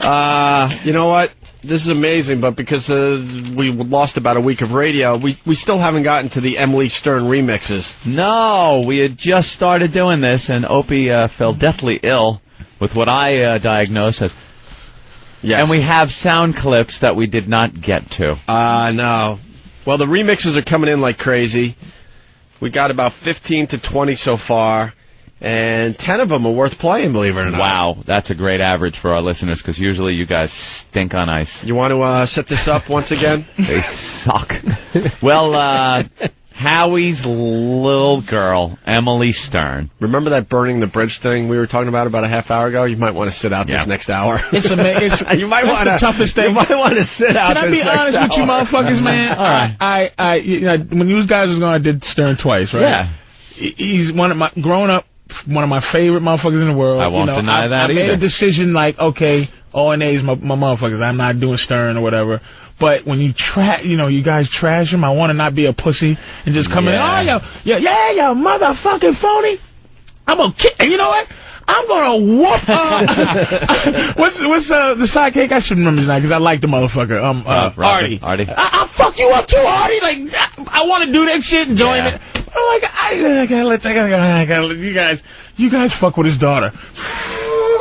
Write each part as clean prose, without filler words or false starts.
You know what? This is amazing, but because we lost about a week of radio, we still haven't gotten to the Emily Stern remixes. No, we had just started doing this, and Opie fell deathly ill with what I diagnosed as. Yes. And we have sound clips that we did not get to. No. Well, the remixes are coming in like crazy. We got about 15 to 20 so far. And 10 of them are worth playing, believe it or not. Wow, that's a great average for our listeners, because usually you guys stink on ice. You want to set this up once again? They suck. Well, Howie's little girl, Emily Stern. Remember that burning the bridge thing we were talking about a half hour ago? You might want to sit out this next hour. It's amazing. You might want the toughest thing. You might want to sit out. Can I be honest with you, motherfuckers, man? All right. You know, when you guys was going, I did Stern twice, right? Yeah. He's one of my growing up. One of my favorite motherfuckers in the world. I won't deny that either. I made a decision like, okay, O&A's my motherfuckers. I'm not doing Stern or whatever. But when you you guys trash him, I want to not be a pussy and just come in. Oh, yo, motherfucking phony. I'm gonna kick. And you know what? I'm gonna whoop. What's the sidekick? I should remember his name because I like the motherfucker. Artie. I'll fuck you up too, Artie. Like I want to do that shit and join it. I'm like, I gotta let you guys fuck with his daughter.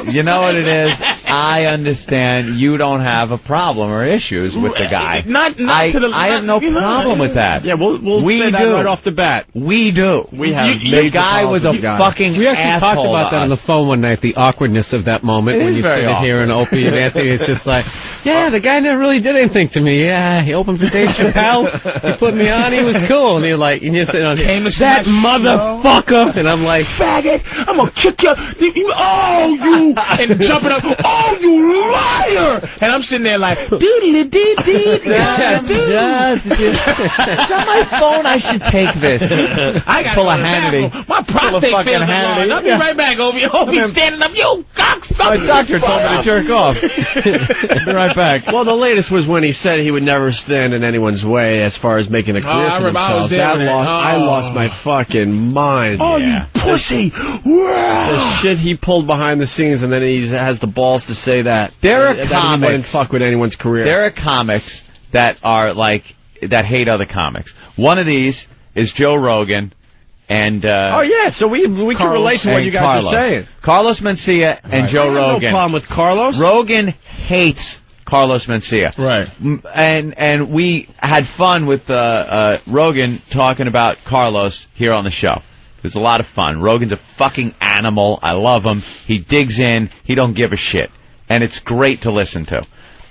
You know what it is? I understand you don't have a problem or issues with the guy. I have no problem with that. Yeah, we'll say that right off the bat. We do. We have. The guy was a fucking We actually asshole talked about that on the phone one night, the awkwardness of that moment when you sit here and Opie and Anthony. It's just like, yeah, the guy never really did anything to me. Yeah, he opened for Dave Chappelle. He put me on. He was cool. And you're sitting on that motherfucker. And I'm like, faggot, I'm gonna kick you. Oh, you. And jumping up, oh, you liar! And I'm sitting there like, doodly-dee-dee. Is that my phone? I should take this. I got pull a Hannity. My prostate feels Hannity. I'll be right back, Opie. Opie standing up. You cocksucker. My doctor told me to jerk off. I'll be right back. Well, the latest was when he said he would never stand in anyone's way as far as making a career for themselves. I lost my fucking mind. Oh, you pussy! The shit he pulled behind the scenes, and then he has the balls to say that. There are that comics. He wouldn't fuck with anyone's career. There are comics that are like that hate other comics. One of these is Joe Rogan, and oh yeah, so we can relate to what you guys are saying. Carlos Mencia and Joe Rogan. No problem with Carlos. Rogan hates Carlos Mencia. Right. And we had fun with Rogan talking about Carlos here on the show. It was a lot of fun. Rogan's a fucking animal. I love him. He digs in. He don't give a shit. And it's great to listen to.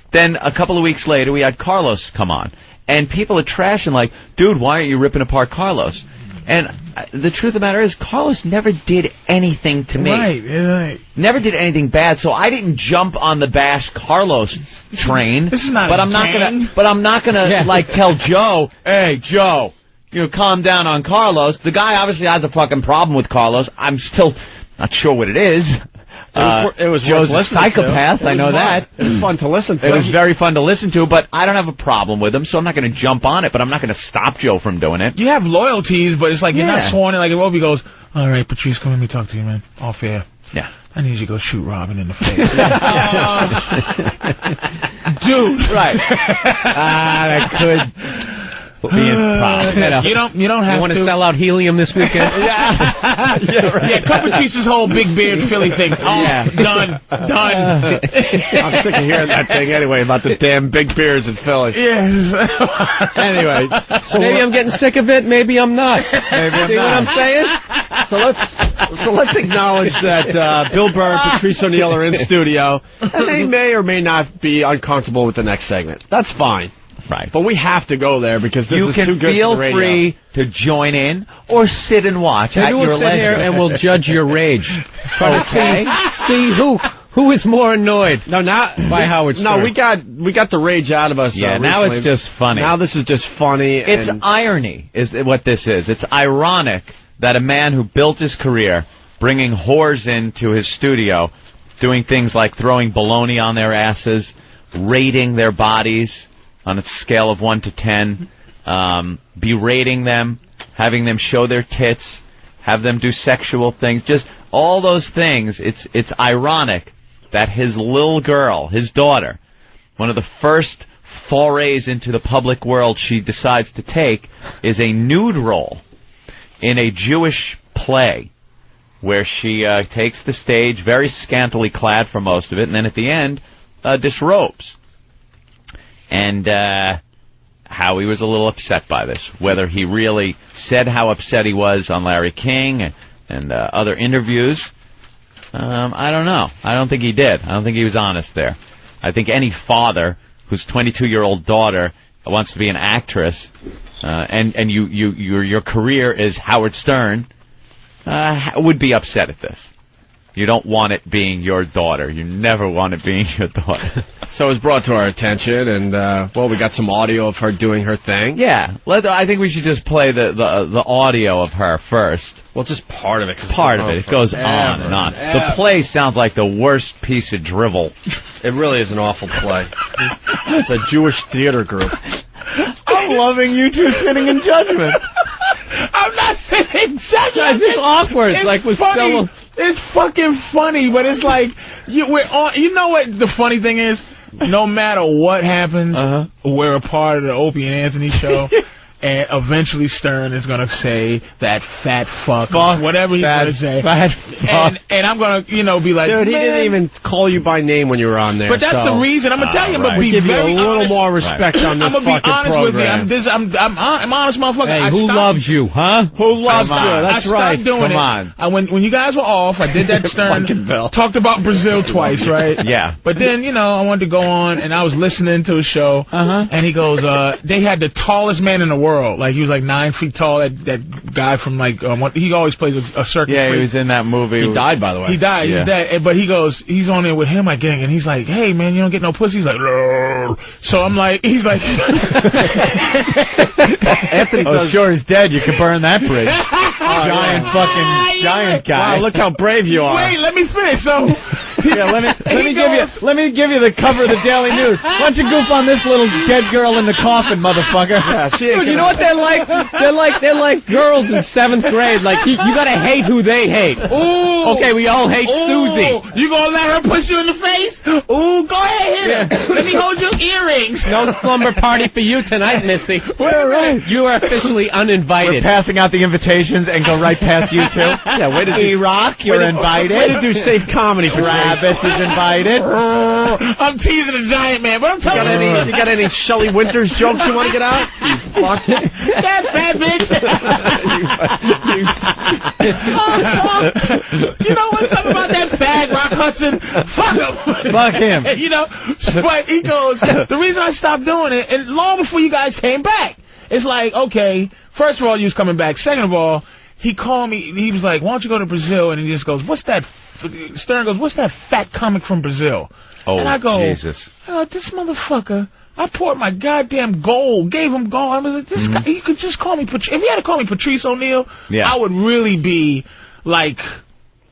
Then a couple of weeks later, we had Carlos come on. And people are trashing like, dude, why aren't you ripping apart Carlos? And the truth of the matter is, Carlos never did anything to me. Right. Never did anything bad, so I didn't jump on the bash Carlos train. This is not but I'm not gonna like tell Joe, hey, Joe, calm down on Carlos. The guy obviously has a fucking problem with Carlos. I'm still not sure what it is. It was Joe's a psychopath. I know that. It was fun to listen to. It was very fun to listen to, but I don't have a problem with him, so I'm not going to jump on it, but I'm not going to stop Joe from doing it. You have loyalties, but it's like you're not sworn in. Like if Opie goes, all right, Patrice, come let me talk to you, man. Off air. Yeah. I need you to go shoot Robin in the face. Dude. Right. That could be a problem. You don't have to. Want to sell out helium this weekend? Yeah, cut Patrice's whole big beard Philly thing. Oh, done. I'm sick of hearing that thing anyway about the damn big beards in Philly. Yes. Anyway, so maybe I'm getting sick of it. Maybe I'm not. See what I'm saying? So let's acknowledge that Bill Burr and Patrice O'Neill are in studio, and they may or may not be uncomfortable with the next segment. That's fine. Right. But we have to go there because this is too good for the radio. You can feel free to join in or sit and watch. Maybe we'll sit here and we'll judge your rage. Try to see who is more annoyed by Howard Stern. No, we got the rage out of us. Yeah, now it's just funny. Now this is just funny. It's irony is what this is. It's ironic that a man who built his career bringing whores into his studio, doing things like throwing baloney on their asses, rating their bodies on a scale of 1 to 10, berating them, having them show their tits, have them do sexual things, just all those things. It's ironic that his little girl, his daughter, one of the first forays into the public world she decides to take is a nude role in a Jewish play where she takes the stage very scantily clad for most of it, and then at the end disrobes. And Howie was a little upset by this. Whether he really said how upset he was on Larry King and other interviews, I don't know. I don't think he did. I don't think he was honest there. I think any father whose 22-year-old daughter wants to be an actress, and your career is Howard Stern, would be upset at this. You don't want it being your daughter. You never want it being your daughter. So it was brought to our attention, and well, we got some audio of her doing her thing. Yeah, I think we should just play the audio of her first. Well, just part of it. Part of it. It goes on and on. The play sounds like the worst piece of drivel. It really is an awful play. It's a Jewish theater group. I'm loving you two sitting in judgment. I'm not sitting judgment. It's just awkward. It's like with funny. Stella. It's fucking funny, but it's like we're on. You know what the funny thing is? No matter what happens, we're a part of the Opie and Anthony show. And eventually Stern is going to say that fat fuck, whatever he's going to say. Fat fuck. And I'm going to, be like, dude, he man, didn't even call you by name when you were on there. But that's the reason. I'm going to tell you, but be give you a very little honest. more respect on this I'm gonna fucking be honest program. with you. I'm honest, motherfucker. Hey, I who stopped- loves you, huh? Who loves you? I That's stopped right. doing Come it. on. When you guys were off, I did that Stern. Fucking Bill. Talked about Brazil twice, right? Yeah. But then, I wanted to go on, and I was listening to a show, and he goes, they had the tallest man in the world. Like, he was like 9 feet tall. That guy from, like, he always plays a circus. Yeah, he freak. was in that movie. He died, by the way. He died. Yeah. He's dead. But he goes, he's on there with him, I think, and he's like, hey, man, you don't get no pussy. He's like, "Rrr." So I'm like, he's like, Anthony Oh, does. sure, he's dead. You can burn that bridge. Giant guy. Wow, look how brave you are. wait, let me finish. So, Yeah, let me give you the cover of the Daily News. Why don't you goof on this little dead girl in the coffin, motherfucker? Yeah, she ain't Dude, you gonna- know what they're like? They're like girls in 7th grade. Like you gotta hate who they hate. ooh. Okay, we all hate Susie. You gonna let her push you in the face? Ooh, go ahead, hit her. Let me hold your earrings. No slumber party for you tonight, Missy. You are officially We're uninvited. passing out the invitations and go right past you two. Yeah, way to do. E-Rock, you're invited. Way to do safe comedy for Travis is invited. I'm teasing a giant man, but I'm telling you, You got any Shelley Winters jokes you want to get out? You fuck. that bad bitch. You know what's up about that fag Rock Hudson? Fuck him. Fuck him. But he goes, the reason I stopped doing it, and long before you guys came back, it's like, okay, first of all, you was coming back. Second of all, he called me, he was like, why don't you go to Brazil? And he just goes, Stern goes, what's that fat comic from Brazil? Oh, and I go, Jesus. This motherfucker, I poured my goddamn gold, gave him gold. I was like, this guy, you could just call me, if you had to call me Patrice O'Neal, I would really be like,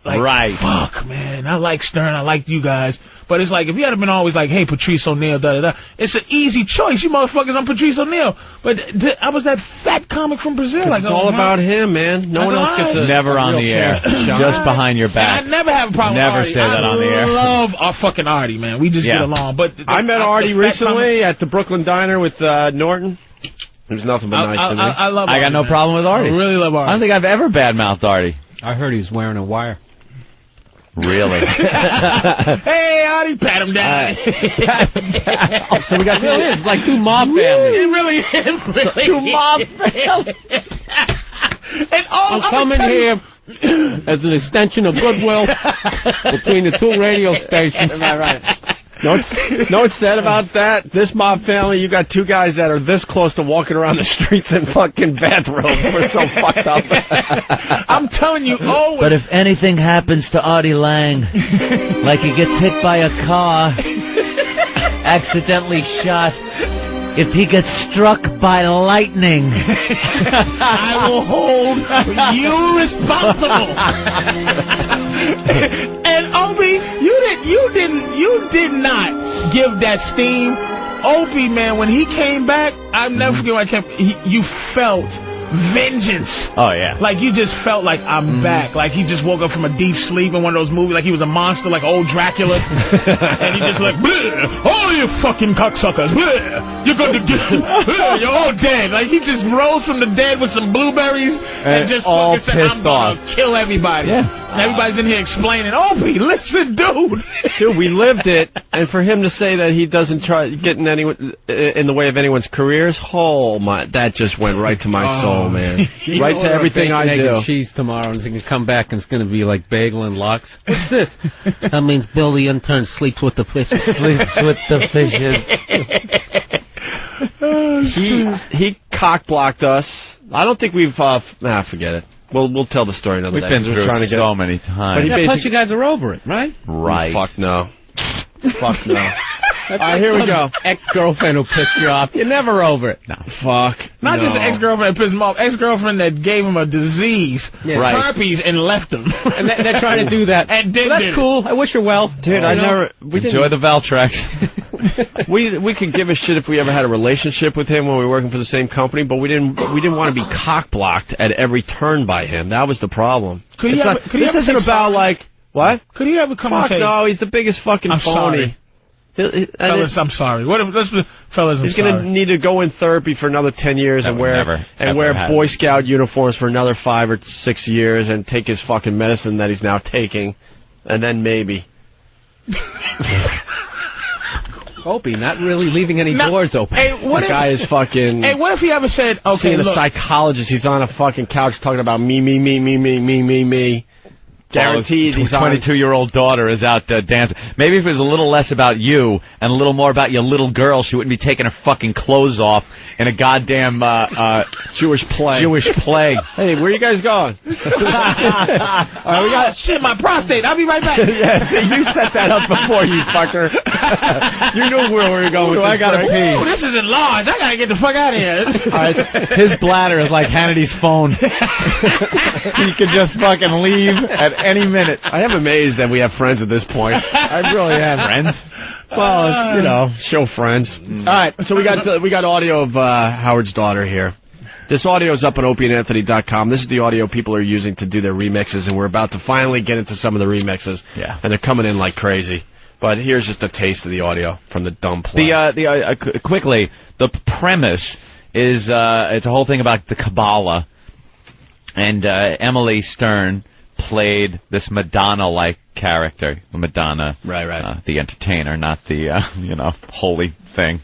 right. fuck, man, I like Stern, I like you guys. But it's like, if you had been always like, hey, Patrice O'Neal, da-da-da, it's an easy choice. You motherfuckers, I'm Patrice O'Neal. But I was that fat comic from Brazil. Like, It's all about him, man. No one else gets a Never on real the air. chance to shine. Just behind your back. And I never have a problem Never with Artie. say that on the air. I love our fucking Artie, man. We just get along. But I met Artie recently at the Brooklyn Diner with Norton. He was nothing but nice to me. I love I Artie, got no man. problem with Artie. I really love Artie. I don't think I've ever badmouthed Artie. I heard he's wearing a wire. Really? Hey, Artie, pat him down. So we got it's like two mob families. It really is. Really Two mob families. And all I'm coming here as an extension of goodwill between the two radio stations. Am I right? Know what's said about that? This mob family, you got two guys that are this close to walking around the streets in fucking bathrobes. We're so fucked up. I'm telling you, always. But if anything happens to Artie Lang, like he gets hit by a car, accidentally shot, if he gets struck by lightning, I will hold you responsible. And Opie, you did not give that steam. Opie, man, when he came back, I'll never forget when you felt vengeance. Oh, yeah. Like, you just felt like, I'm back. Like, he just woke up from a deep sleep in one of those movies, like he was a monster, like old Dracula. And he just like, oh, you fucking cocksuckers. You're going to get, you're all dead. Like, he just rose from the dead with some blueberries and just all fucking said, I'm going to pissed kill everybody. Yeah. Everybody's in here explaining, Opie, listen, dude. Dude, we lived it, and for him to say that he doesn't try getting anyone in the way of anyone's careers, oh my, that just went right to my soul, man. Right to everything I do. do. Cheese tomorrow, and it's going to come back, and it's going to be like bagel and lox. What's this? That means Bill the intern sleeps with the fishes. Sleeps with the fishes. He cock blocked us. I don't think we've. Forget it. We'll tell the story another We've day. been 'cause through trying it to get so many times. But he Yeah, plus basically- you guys are over it, right? Right. Fuck no. Fuck no. All right, here we go. Ex-girlfriend who pissed you off. You're never over it. No. Fuck. Not no. just an ex-girlfriend that pissed him off, ex-girlfriend that gave him a disease, Yeah. Right. herpes, and left him. And they're trying to do that. And then Well, did that's it. cool. I wish her well. Dude, I never. We Enjoy didn't. the Valtrex. We could give a shit if we ever had a relationship with him when we were working for the same company, but we didn't want to be cock blocked at every turn by him. That was the problem. Could he It's ever- not- could he this ever isn't say about sorry? like what? Could he ever come and Fuck say, no, he's the biggest fucking I'm phony. sorry. And fellas, I'm sorry. What if, fellas, I'm he's gonna sorry. need to go in therapy for another 10 years That and would wear never, and ever wear happen. Boy Scout uniforms for another 5 or 6 years and take his fucking medicine that he's now taking, and then maybe. Opie, not really leaving any No, doors open. Hey, what The if, guy is fucking. hey, what if he ever said, okay, seeing a look, psychologist. He's on a fucking couch talking about me. Guaranteed His he's on. 22-year-old daughter is out dancing. Maybe if it was a little less about you and a little more about your little girl, she wouldn't be taking her fucking clothes off in a goddamn Jewish play. Jewish play. Hey, where you guys going? we got shit, my prostate. I'll be right back. Yeah, see, you set that up before, you fucker. You knew where we were going with this. I gotta break. pee. Ooh, this is enlarged. I gotta get the fuck out of here. All right, his bladder is like Hannity's phone. He could just fucking leave at any minute. I am amazed that we have friends at this point. I really am. Friends? Well, you know, show friends. All right, so we got audio of Howard's daughter here. This audio is up on opieandanthony.com. This is the audio people are using to do their remixes, and we're about to finally get into some of the remixes. Yeah. And they're coming in like crazy. But here's just a taste of the audio from the dumb play. Quickly, the premise is it's a whole thing about the Kabbalah, and Emily Stern played this Madonna-like character, Madonna, Right. the entertainer, not the holy thing.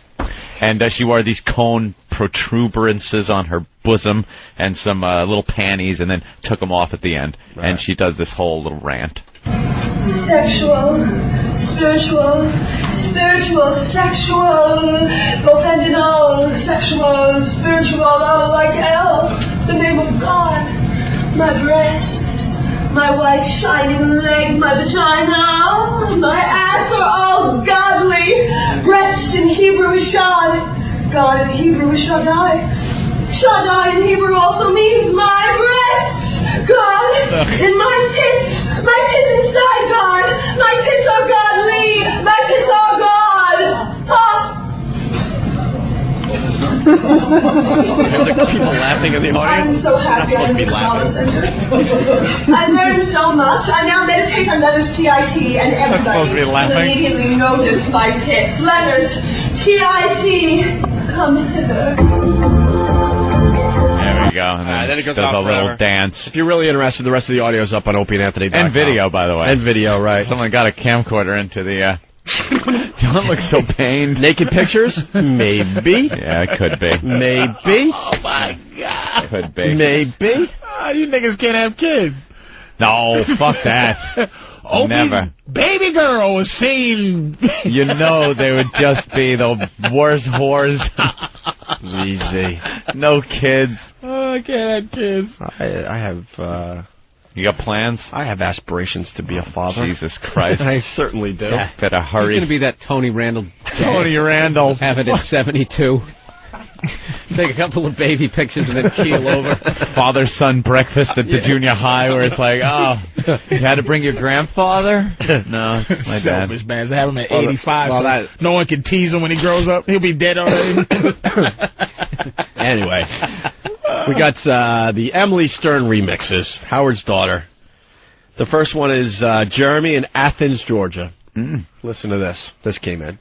And she wore these cone protuberances on her bosom and some little panties, and then took them off at the end. Right. And she does this whole little rant. Sexual, spiritual, sexual, both and in all, sexual, spiritual, all like hell, the name of God, my breasts, my white shining legs, my vagina, my ass are all godly. Breast in Hebrew is shad, God in Hebrew is Shaddai. Shaddai in Hebrew also means my breasts, God, in my tits inside God, my tits are godly, my tits are God. People laughing in the I'm audience. so happy You're not I'm supposed to in be the laughing. Kabbalah Center. I learned so much. I now meditate on letters TIT, and everybody supposed to be will laughing. immediately notice my tits. Letters TIT, come hither. There we go. And then it goes does on a little forever. dance. If you're really interested, the rest of the audio is up on opieandanthony.com. And video, by the way. And video, right. Someone got a camcorder into the... Don't look so pained. Naked pictures? Maybe. Yeah, it could be. Maybe. Oh my God. Could be. Maybe. You niggas can't have kids. No, fuck that. Opie's Never. baby girl was seen. You know they would just be the worst whores. Easy. No kids. Oh, I can't have kids. You got plans? I have aspirations to be a father. Jesus Christ. I certainly do. Better He's hurry. going to be that Tony Randall. Tony Randall. Have it at 72. Take a couple of baby pictures and then keel over. Father-son breakfast at the junior high where it's like, oh, you had to bring your grandfather? No, it's my dad. Selfish, man. They have him at Well, 85, well, so that- no one can tease him when he grows up. He'll be dead already. Anyway. We got the Emily Stern remixes, Howard's Daughter. The first one is Jeremy in Athens, Georgia. Listen to this. This came in.